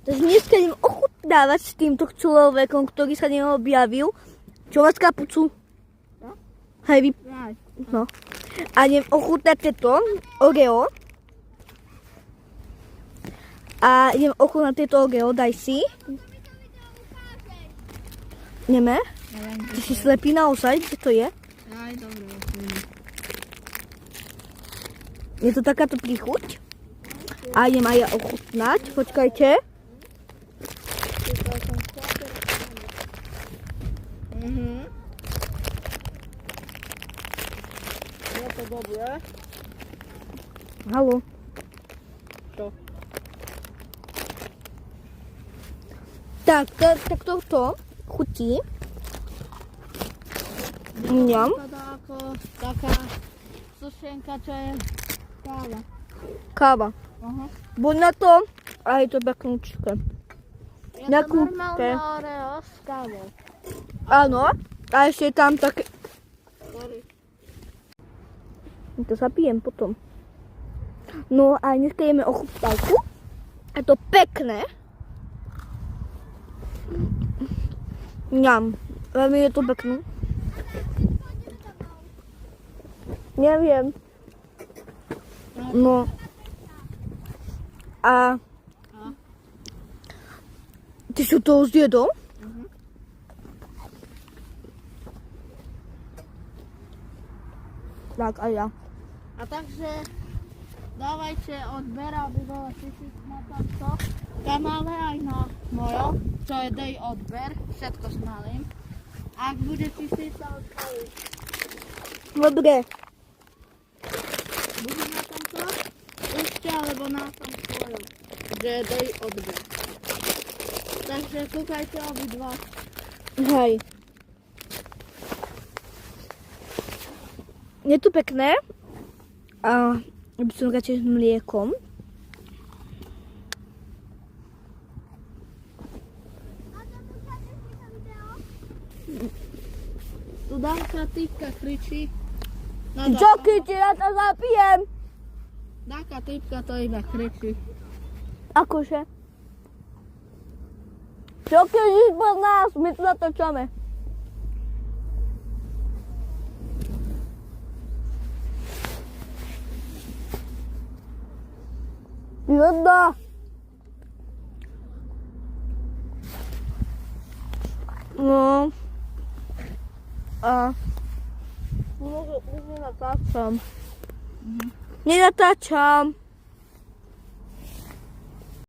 Takže dneska idem ochutnávať s týmto človekom, ktorý sa neobjavil. Čo máš kapucu? No. Hej, no. A idem ochutnať tieto Oreo. A idem ochutnať tieto Oreo, daj si. Neme? Ty si slepý naozaj, kde to je? Aj, dobre. Je to takáto príchuť. A idem aj ja ochutnať, počkajte. Je to dobré. Haló. Čo? Tak toto chutí. Mňam. Vypadá ako taká sušenka, čo je káva. Káva. Aha. Buď na to, a je to peknúčke. Je Na to kúpke. normálne Oreo s kávou. Áno. A ešte je tam také... Sorry. To zapijem potom. No a dneska jeme ochutnávku. Je to pekné. Mňam. Veľmi je to pekné. Neviem. No. A... Ty si to zjedol? Tak a ja. A takže dávajte odber, aby bolo 1000 na tomto kanále aj na mojom, čo je dej odber, všetko s malým. Ak bude 1000, sa odpalí. Dobre. Bude na tomto ešte, alebo na tom svojom, že je dej odber. Takže kúkajte obidva. Hej. Je to pekné. A by som radšej s mliekom. Tu Danka typka kričí. Joky, ti ja to zapijem. Danka typka to iba kričí. Akože? Joky, žiť po nás, my tu natočame. Jedna. No. A... Už nenatáčam. Nenatáčam.